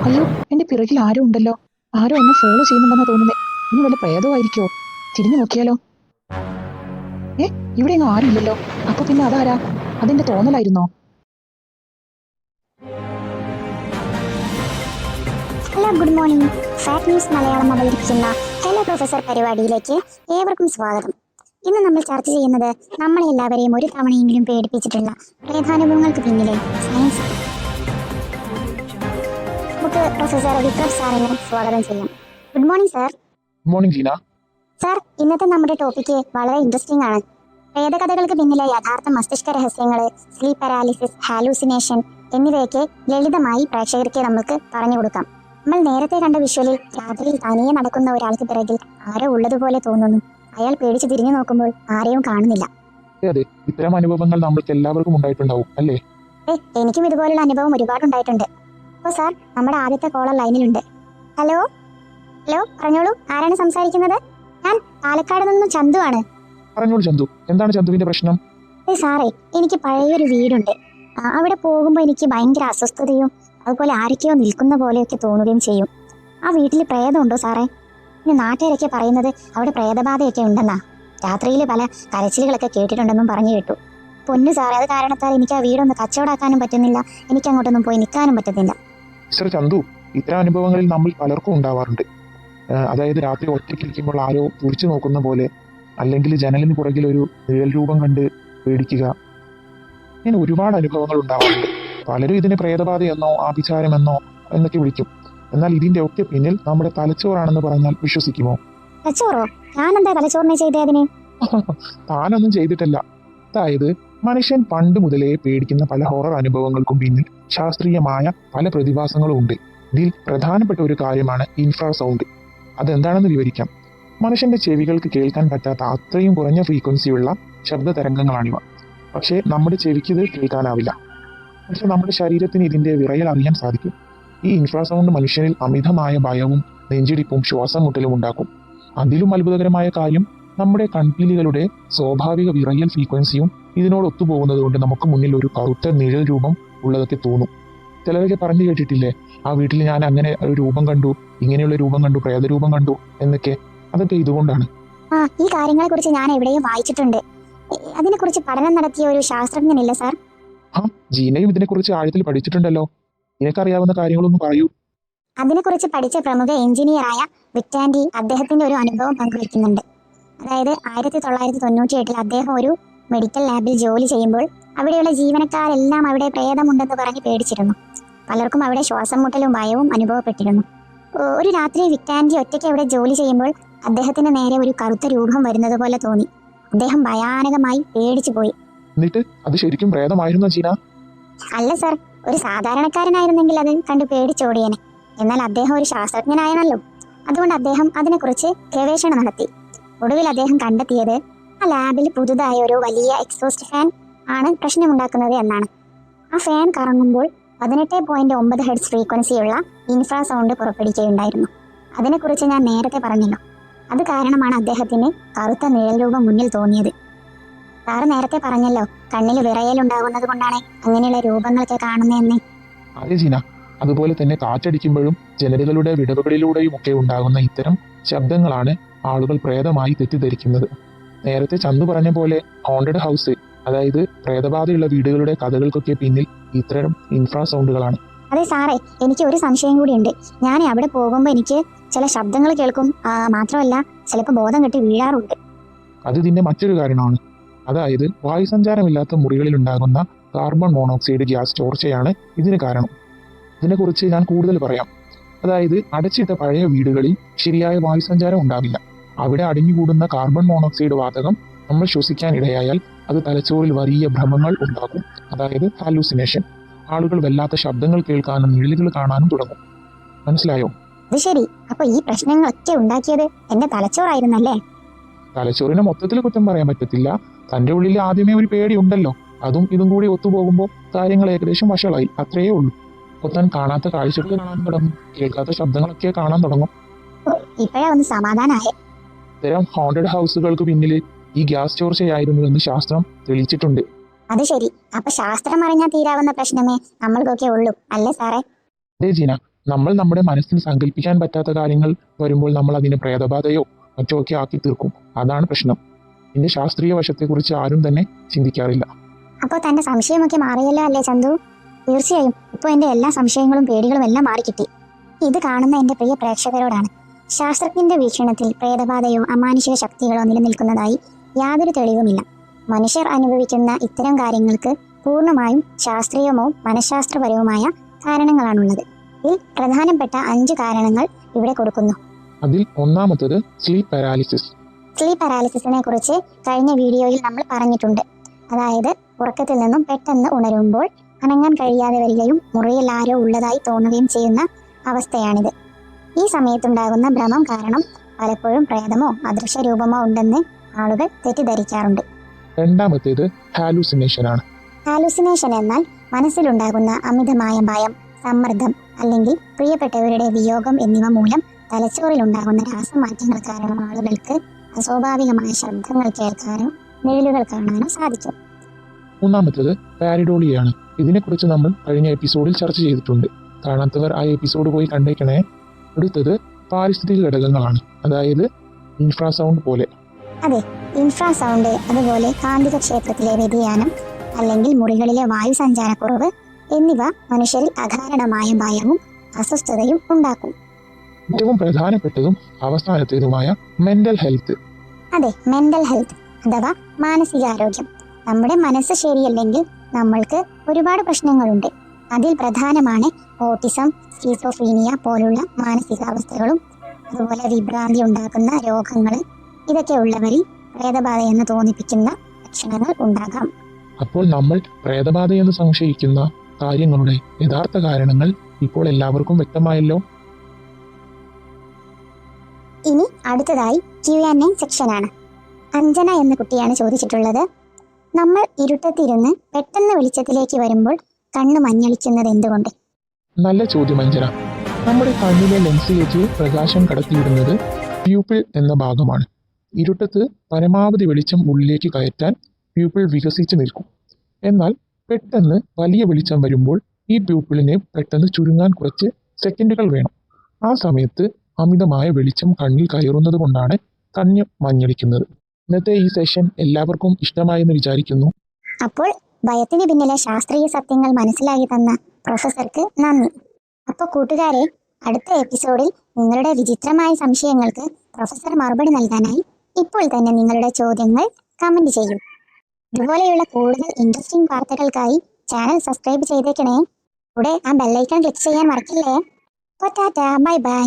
അയ്യോ, എന്റെ പിറകിൽ ആരോ ഉണ്ടല്ലോ. ആരോ എന്നെ ഫോളോ ചെയ്യുന്നുണ്ടെന്നാ തോന്നുന്നേ. ഇനി വല്ല പ്രേതമായിരിക്കോ? തിരിഞ്ഞു നോക്കിയാലോ? ഏ, ഇവിടെ ഒന്നും ആരുമില്ലല്ലോ. അപ്പൊ പിന്നെ അതാരാ? അതെന്റെ തോന്നലായിരുന്നോ? Hello, good morning. Fact news Malayalam അവതരിപ്പിക്കുന്ന ഹലോ പ്രൊഫസർ പരിപാടിയിലേക്ക് ഏവർക്കും സ്വാഗതം. ഇന്ന് നമ്മൾ ചർച്ച ചെയ്യുന്നത് നമ്മളെ എല്ലാവരെയും ഒരു തവണയെങ്കിലും പേടിപ്പിച്ചിട്ടുള്ള പ്രേതാനുഭവങ്ങൾക്ക് പിന്നിലെ സയൻസ്. നമുക്ക് പ്രൊഫസർ വിക്രം സാറിനെ സ്വാഗതം ചെയ്യാം. Good morning sir. Good morning Jeena. Sir, ഇന്നത്തെ നമ്മുടെ ടോപ്പിക്ക് വളരെ ഇൻട്രസ്റ്റിംഗ് ആണ്. പ്രേതകഥകൾക്ക് പിന്നിലെ യഥാർത്ഥ മസ്തിഷ്ക രഹസ്യങ്ങൾ, സ്ലീപ്പ് പാരാലിസിസ്, ഹാലൂസിനേഷൻ എന്നിവയൊക്കെ ലളിതമായി പ്രേക്ഷകർക്ക് നമുക്ക് പറഞ്ഞു കൊടുക്കാം. നമ്മൾ നേരത്തെ കണ്ട വിഷ്വലിൽ രാത്രിയിൽ തനിയെ നടക്കുന്ന ഒരാൾക്ക് പിറകിൽ ആരോ ഉള്ളതുപോലെ തോന്നുന്നു. അയാൾ പേടിച്ച് തിരിഞ്ഞു നോക്കുമ്പോൾ ആരെയും കാണുന്നില്ല. അതെ, ഇത്തരം അനുഭവങ്ങൾ നമ്മൾക്ക് എല്ലാവർക്കും ഉണ്ടായിട്ടുണ്ടാവും അല്ലേ? എനിക്കും ഇതുപോലുള്ള അനുഭവം ഒരുപാട് ഉണ്ടായിട്ടുണ്ട്. അപ്പോൾ സാർ, നമ്മുടെ ആദ്യത്തെ കോളർ ലൈനിലുണ്ട്. ഹലോ ഹലോ, പറഞ്ഞോളൂ, ആരാണ് സംസാരിക്കുന്നത്? ഞാൻ പാലക്കാട് നിന്നും ചന്തു ആണ്. പറഞ്ഞോളൂ ചന്തു, എന്താണ് ചന്തുവിന്റെ പ്രശ്നം? സാറേ, എനിക്ക് പഴയൊരു വീടുണ്ട്. അവിടെ പോകുമ്പോൾ എനിക്ക് ഭയങ്കര അസ്വസ്ഥതയും അതുപോലെ ആരൊക്കെയോ നിൽക്കുന്ന പോലെയൊക്കെ തോന്നുകയും ചെയ്യും. ആ വീട്ടിൽ പ്രേതമുണ്ടോ സാറേ? പിന്നെ നാട്ടുകാരൊക്കെ പറയുന്നത് അവിടെ പ്രേതബാധയൊക്കെ ഉണ്ടെന്നാ. രാത്രിയിൽ പല കരച്ചിലുകളൊക്കെ കേട്ടിട്ടുണ്ടെന്നും പറഞ്ഞു കേട്ടു. പൊന്നു സാറേ, അത് കാരണത്താൽ എനിക്ക് ആ വീടൊന്ന് കച്ചവടാക്കാനും പറ്റുന്നില്ല, എനിക്ക് അങ്ങോട്ടൊന്നും പോയി നിൽക്കാനും പറ്റുന്നില്ല. മിസ്റ്റർ ചന്തു, ഇത്തരം അനുഭവങ്ങളിൽ നമ്മൾ പലർക്കും ഉണ്ടാവാറുണ്ട്. അതായത് രാത്രി ഒറ്റയ്ക്കിരിക്കുമ്പോൾ ആരോ തുറിച്ചു നോക്കുന്ന പോലെ, അല്ലെങ്കിൽ ജനലിന് പുറകിൽ ഒരു നിഴൽ രൂപം കണ്ട് പേടിക്കുക, ഇങ്ങനെ ഒരുപാട് അനുഭവങ്ങൾ ഉണ്ടാവാറുണ്ട്. പലരും ഇതിനെ പ്രേതബാധയെന്നോ ആഭിചാരമെന്നോ എന്നൊക്കെ വിളിക്കും. എന്നാൽ ഇതിന്റെ ഒക്കെ പിന്നിൽ നമ്മുടെ തലച്ചോറാണെന്ന് പറഞ്ഞാൽ വിശ്വസിക്കുമോ? തലച്ചോറോ? ഞാനെന്താ തലച്ചോറിനെ ചെയ്തേ അതിന്? താനൊന്നും ചെയ്തിട്ടല്ല. അതായത് മനുഷ്യൻ പണ്ട് മുതലേ പേടിക്കുന്ന പല ഹൊറർ അനുഭവങ്ങൾക്കും പിന്നിൽ ശാസ്ത്രീയമായ പല പ്രതിഭാസങ്ങളും ഉണ്ട്. ഇതിൽ പ്രധാനപ്പെട്ട ഒരു കാര്യമാണ് ഇൻഫ്രാസൗണ്ട്. അതെന്താണെന്ന് വിവരിക്കാം. മനുഷ്യന്റെ ചെവികൾക്ക് കേൾക്കാൻ പറ്റാത്ത അത്രയും കുറഞ്ഞ ഫ്രീക്വൻസിയുള്ള ശബ്ദ തരംഗങ്ങളാണിവ. പക്ഷേ നമ്മുടെ ചെവിക്ക് ഇത് കേൾക്കാനാവില്ല. പക്ഷെ നമ്മുടെ ശരീരത്തിന് ഇതിന്റെ വിറയൽ അറിയാൻ സാധിക്കും. ഈ ഇൻഫ്രാസൗണ്ട് മനുഷ്യനിൽ അമിതമായ ഭയവും നെഞ്ചിടിപ്പും ശ്വാസം മുട്ടലും ഉണ്ടാക്കും. അതിലും അത്ഭുതകരമായ കാര്യം, നമ്മുടെ കൺപീലികളുടെ സ്വാഭാവിക വിറയൽ ഫ്രീക്വൻസിയും ഇതിനോട് ഒത്തുപോകുന്നത് കൊണ്ട് നമുക്ക് മുന്നിൽ ഒരു കറുത്ത നിഴൽ രൂപം ഉള്ളതൊക്കെ തോന്നും. ചിലരൊക്കെ പറഞ്ഞു കേട്ടിട്ടില്ലേ, ആ വീട്ടിൽ ഞാൻ അങ്ങനെ ഒരു രൂപം കണ്ടു, ഇങ്ങനെയുള്ള രൂപം കണ്ടു, പ്രേതരൂപം കണ്ടു എന്നൊക്കെ. അതൊക്കെ ഇതുകൊണ്ടാണ്. ഈ കാര്യങ്ങളെ കുറിച്ച് ഞാൻ എവിടെയും വായിച്ചിട്ടുണ്ട്. അതിനെക്കുറിച്ച് പഠനം നടത്തിയ ഒരു ശാസ്ത്രജ്ഞനില്ല സാർ? ജീനയും ഇതിനെക്കുറിച്ച് ആഴത്തിൽ പഠിച്ചിട്ടുണ്ടല്ലോ. നിനക്കറിയാവുന്ന കാര്യങ്ങളൊന്ന് പറയൂ. അതിനെക്കുറിച്ച് പഠിച്ച പ്രമുഖ എഞ്ചിനീയറായ വിറ്റാൻഡി അദ്ദേഹത്തിന്റെ ഒരു അനുഭവം പങ്കുവയ്ക്കുന്നുണ്ട്. അതായത് 1998 അദ്ദേഹം ഒരു മെഡിക്കൽ ലാബിൽ ജോലി ചെയ്യുമ്പോൾ അവിടെയുള്ള ജീവനക്കാരെല്ലാം അവിടെ പ്രേതമുണ്ടെന്ന് പറഞ്ഞ് പേടിച്ചിരുന്നു. പലർക്കും അവിടെ ശ്വാസം മുട്ടലും ഭയവും അനുഭവപ്പെട്ടിരുന്നു. ഒരു രാത്രി വിറ്റാൻഡി ഒറ്റയ്ക്ക് അവിടെ ജോലി ചെയ്യുമ്പോൾ അദ്ദേഹത്തിന് നേരെ ഒരു കറുത്ത രൂപം വരുന്നത് പോലെ തോന്നി. അദ്ദേഹം ഭയാനകമായി പേടിച്ചു പോയി. എന്നിട്ട് അത് ശരിക്കും പ്രേതമായിരുന്നോ ജീന? അല്ല സാർ, ഒരു സാധാരണക്കാരനായിരുന്നെങ്കിൽ അത് കണ്ട് പേടിച്ചോടിയേനെ. എന്നാൽ അദ്ദേഹം ഒരു ശാസ്ത്രജ്ഞനായണല്ലോ. അതുകൊണ്ട് അദ്ദേഹം അതിനെക്കുറിച്ച് ഗവേഷണം നടത്തി. ഒടുവിൽ അദ്ദേഹം കണ്ടെത്തിയത് ആ ലാബിൽ പുതുതായ ഒരു വലിയ എക്സോസ്റ്റ് ഫാൻ ആണ് പ്രശ്നമുണ്ടാക്കുന്നത് എന്നാണ്. ആ ഫാൻ കറങ്ങുമ്പോൾ 18.9 ഹെർട്സ് ഫ്രീക്വൻസിയുള്ള ഇൻഫ്രാസൗണ്ട് പുറപ്പെടുവിക്കുകയുണ്ടായിരുന്നു. അതിനെക്കുറിച്ച് ഞാൻ നേരത്തെ പറഞ്ഞല്ലോ. അത് കാരണമാണ് അദ്ദേഹത്തിന് കറുത്ത നിഴൽ രൂപം മുന്നിൽ തോന്നിയത്. സാറ് നേരത്തെ പറഞ്ഞല്ലോ, കണ്ണിൽ വിറയലുണ്ടാകുന്നത് കൊണ്ടാണ് അങ്ങനെയുള്ള രൂപങ്ങളൊക്കെ കാണുന്നതെന്ന്. അതെ ജീന, അതുപോലെ തന്നെ കാറ്റടിക്കുമ്പോഴും ജനലുകളുടെ വിടവുകളിലൂടെയും ഒക്കെ ഉണ്ടാകുന്ന ഇത്തരം ശബ്ദങ്ങളാണ് ആളുകൾ പ്രേതമായി തെറ്റിദ്ധരിക്കുന്നത്. നേരത്തെ ചന്തു പറഞ്ഞ പോലെ ഹോണ്ടഡ് ഹൗസ്, അതായത് പ്രേതബാധയുള്ള വീടുകളുടെ കഥകൾക്കൊക്കെ പിന്നിൽ ഇത്തരം ഇൻഫ്രാസൗണ്ടുകളാണ്. അതെ സാറേ, എനിക്ക് ഒരു സംശയം കൂടിയുണ്ട്. ഞാൻ അവിടെ പോകുമ്പോൾ എനിക്ക് ചില ശബ്ദങ്ങൾ കേൾക്കും. മാത്രമല്ല, ചിലപ്പോൾ ബോധം കെട്ടി വീഴാറുണ്ട്. അത് ഇതിന്റെ മറ്റൊരു കാരണമാണ്. അതായത് വായുസഞ്ചാരമില്ലാത്ത മുറികളിൽ ഉണ്ടാകുന്ന കാർബൺ മോണോക്സൈഡ് ഗ്യാസ് ചോർച്ചയാണ് ഇതിന് കാരണം. ഇതിനെക്കുറിച്ച് ഞാൻ കൂടുതൽ പറയാം. അതായത് അടച്ചിട്ട പഴയ വീടുകളിൽ ശരിയായ വായുസഞ്ചാരം ഉണ്ടാവില്ല. അവിടെ അടിഞ്ഞുകൂടുന്ന കാർബൺ മോണോക്സൈഡ് വാതകം നമ്മൾ ശ്വസിക്കാൻ ഇടയായാൽ അത് തലച്ചോറിൽ വലിയ ഭ്രമങ്ങൾ ഉണ്ടാക്കും. അതായത് ഹാലൂസിനേഷൻ. ആളുകൾ വല്ലാത്ത ശബ്ദങ്ങൾ കേൾക്കാനും നിഴലുകൾ കാണാനും തുടങ്ങും. മനസ്സിലായോ? അത് ശരി. അപ്പൊ ഈ പ്രശ്നങ്ങളൊക്കെ ഉണ്ടാക്കിയത് എന്റെ തലച്ചോറായിരുന്നല്ലേ? തലച്ചോറിനെ മൊത്തത്തിൽ കുറ്റം പറയാൻ പറ്റത്തില്ല. തന്റെ ഉള്ളിൽ ആദ്യമേ ഒരു പേടി ഉണ്ടല്ലോ, അതും ഇതും കൂടി ഒത്തുപോകുമ്പോൾ കാര്യങ്ങൾ ഏകദേശം വഷളായി, അത്രയേ ഉള്ളൂ. അപ്പോൾ താൻ കാണാത്ത കാഴ്ചകൾ കാണാൻ തുടങ്ങും, കേൾക്കാത്ത ശബ്ദങ്ങളൊക്കെ കാണാൻ തുടങ്ങും. ഇപ്പോഴാ ഒന്ന് സമാധാനായേ. ഇത്തരം ഹോണ്ടഡ് ഹൗസുകൾക്ക് പിന്നിൽ ഈ ഗ്യാസ് ചോർച്ചയായിരുന്നുവെന്ന് ശാസ്ത്രം തെളിയിച്ചിട്ടുണ്ട്. അത് ശരി. അപ്പൊ ശാസ്ത്രം അറിഞ്ഞാൽ തീരാവുന്ന പ്രശ്നമേ നമ്മൾക്കൊക്കെ ഉള്ളൂ, അല്ലേ സാറേ? അതെ ജീന, നമ്മൾ നമ്മുടെ മനസ്സിന് സങ്കല്പിക്കാൻ പറ്റാത്ത കാര്യങ്ങൾ വരുമ്പോൾ നമ്മൾ അതിനെ പ്രേതബാധയോ മറ്റോ ഒക്കെ ആക്കി തീർക്കും. അതാണ് പ്രശ്നം. ഇതിന്റെ ശാസ്ത്രീയ വശത്തെക്കുറിച്ച് ആരും തന്നെ ചിന്തിക്കാറില്ല. അപ്പോൾ തന്റെ സംശയമൊക്കെ മാറിയല്ലോ അല്ലേ ചന്തു? തീർച്ചയായും ഇപ്പോൾ എന്റെ എല്ലാ സംശയങ്ങളും പേടികളും എല്ലാം മാറിക്കിട്ടി. ഇത് കാണുന്ന എന്റെ പ്രിയ പ്രേക്ഷകരോടാണ്. ശാസ്ത്രജ്ഞന്റെ വീക്ഷണത്തിൽ പ്രേതബാധയോ അമാനുഷിക ശക്തികളോ നിലനിൽക്കുന്നതായി യാതൊരു തെളിവുമില്ല. മനുഷ്യർ അനുഭവിക്കുന്ന ഇത്തരം കാര്യങ്ങൾക്ക് പൂർണ്ണമായും ശാസ്ത്രീയമോ മനഃശാസ്ത്രപരവുമായ കാരണങ്ങളാണുള്ളത്. ഇതിൽ പ്രധാനപ്പെട്ട 5 കാരണങ്ങൾ ഇവിടെ കൊടുക്കുന്നു. അതിൽ ഒന്നാമത്തത് സ്ലീപ്പ് പാരാലിസിസ്. സ്ലീപ്പ് പാരാലിസിസിനെ കുറിച്ച് കഴിഞ്ഞ വീഡിയോയിൽ നമ്മൾ പറഞ്ഞിട്ടുണ്ട്. അതായത് ഉറക്കത്തിൽ നിന്നും പെട്ടെന്ന് ഉണരുമ്പോൾ അനങ്ങാൻ കഴിയാതെ വരികയും മുറിയിൽ ആരോ ഉള്ളതായി തോന്നുകയും ചെയ്യുന്ന അവസ്ഥയാണിത്. ഈ സമയത്തുണ്ടാകുന്ന ഭ്രമം കാരണം പലപ്പോഴും പ്രേതമോ അദൃശ്യ രൂപമോ ഉണ്ടെന്ന് ആളുകൾ തെറ്റിദ്ധരിക്കാറുണ്ട്. രണ്ടാമത്തേത് ഹാലൂസിനേഷൻ ആണ്. ഹാലൂസിനേഷൻ എന്നാൽ മനസ്സിലുണ്ടാകുന്ന അമിതമായ ഭയം, സമ്മർദ്ദം അല്ലെങ്കിൽ പ്രിയപ്പെട്ടവരുടെ വിയോഗം എന്നിവ മൂലം തലച്ചോറിലുണ്ടാകുന്ന രാസമാറ്റങ്ങൾ കാരണം ആളുകൾക്ക് അസ്വാഭാവികമായ ശബ്ദങ്ങൾ കേൾക്കാനോ നിഴലുകൾ കാണാനോ സാധിക്കും. മൂന്നാമത്തേത് പാരിഡോളിയാണ്. ഇതിനെക്കുറിച്ച് നമ്മൾ കഴിഞ്ഞ എപ്പിസോഡിൽ ചർച്ച ചെയ്തിട്ടുണ്ട്. കാണാത്തവർ ആ എപ്പിസോഡ് പോയി കണ്ടേക്കണേ. അടുത്തത് പാരിസ്ഥിതിക ഘടകങ്ങളാണ്, അതായത് ഇൻഫ്രാസൗണ്ട് പോലെ. അതെ, ഇൻഫ്രാസൗണ്ട്, അതുപോലെ കാന്തിക ക്ഷേത്രത്തിലെ വ്യതിയാനം അല്ലെങ്കിൽ മുറികളിലെ വായുസഞ്ചാരക്കുറവ് എന്നിവ മനുഷ്യരിൽ അകാരണമായ ഭയവും അസ്വസ്ഥതയും ഉണ്ടാക്കും. ഏറ്റവും പ്രധാനപ്പെട്ടതും അവസാനത്തേതുമായ മെന്റൽ ഹെൽത്ത്. അതെ, മെന്റൽ ഹെൽത്ത് അഥവാ മാനസികാരോഗ്യം. നമ്മുടെ മനസ്സ് ശരിയല്ലെങ്കിൽ നമ്മൾക്ക് ഒരുപാട് പ്രശ്നങ്ങളുണ്ട്. അതിൽ പ്രധാനമാണ് ഓട്ടിസം, സ്കീസോഫ്രീനിയ പോലുള്ള മാനസികാവസ്ഥകളും അതുപോലെ വിഭ്രാന്തി ഉണ്ടാക്കുന്ന രോഗങ്ങൾ. ഇതൊക്കെ ഉള്ളവരിൽ പ്രേതബാധയെന്ന് തോന്നിപ്പിക്കുന്ന ലക്ഷണങ്ങൾ ഉണ്ടാകാം. അപ്പോൾ നമ്മൾ പ്രേതബാധയെന്ന് സംശയിക്കുന്ന കാര്യങ്ങളുടെ യഥാർത്ഥ കാരണങ്ങൾ ഇപ്പോൾ എല്ലാവർക്കും വ്യക്തമായല്ലോ. ഇനി അടുത്തതായി Q&A സെക്ഷനാണ്. അഞ്ജന എന്ന കുട്ടിയാണ് ചോദിച്ചിട്ടുള്ളത്. നമ്മൾ ഇരുട്ടത്തിരുന്ന് പെട്ടെന്ന് വെളിച്ചത്തിലേക്ക് വരുമ്പോൾ കണ്ണു മഞ്ഞളിക്കുന്നത് എന്തുകൊണ്ട്? നല്ല ചോദ്യം അഞ്ജന. നമ്മുടെ കണ്ണിലെ ലെൻസിലേക്ക് പ്രകാശം കടത്തിവിടുന്നത് പ്യൂപ്പിൾ എന്ന ഭാഗമാണ്. ഇരുട്ടത്ത് പരമാവധി വെളിച്ചം ഉള്ളിലേക്ക് കയറ്റാൻ പ്യൂപ്പിൾ വികസിച്ച് നിൽക്കും. എന്നാൽ പെട്ടെന്ന് വലിയ വെളിച്ചം വരുമ്പോൾ ഈ പ്യൂപ്പിളിനെ പെട്ടെന്ന് ചുരുങ്ങാൻ കുറച്ച് സെക്കൻഡുകൾ വേണം. ആ സമയത്ത് അമിതമായ വെളിച്ചം കണ്ണിൽ കയറുന്നത് കൊണ്ടാണ് കണ്ണ് മഞ്ഞളിക്കുന്നത്. ഇന്നത്തെ ഈ സെഷൻ എല്ലാവർക്കും ഇഷ്ടമായെന്ന് വിചാരിക്കുന്നു. അപ്പോൾ ഭയത്തിന് പിന്നിലെ ശാസ്ത്രീയ സത്യങ്ങൾ മനസ്സിലാക്കി തന്ന പ്രൊഫസർക്ക് നന്ദി. അപ്പോൾ കൂട്ടുകാരെ, അടുത്ത എപ്പിസോഡിൽ നിങ്ങളുടെ വിചിത്രമായ സംശയങ്ങൾക്ക് പ്രൊഫസർ മറുപടി നൽകാനായി ഇപ്പോൾ തന്നെ നിങ്ങളുടെ ചോദ്യങ്ങൾ കമന്റ് ചെയ്യൂ. ഇതുപോലെയുള്ള കൂടുതൽ ഇൻട്രസ്റ്റിംഗ് വാർത്തകൾക്കായി ചാനൽ സബ്സ്ക്രൈബ് ചെയ്തേക്കണേ. കൂടെ ആ ബെല്ലൈക്കൺ ക്ലിക്ക് ചെയ്യാൻ മറക്കില്ലേ. Tata, bye bye.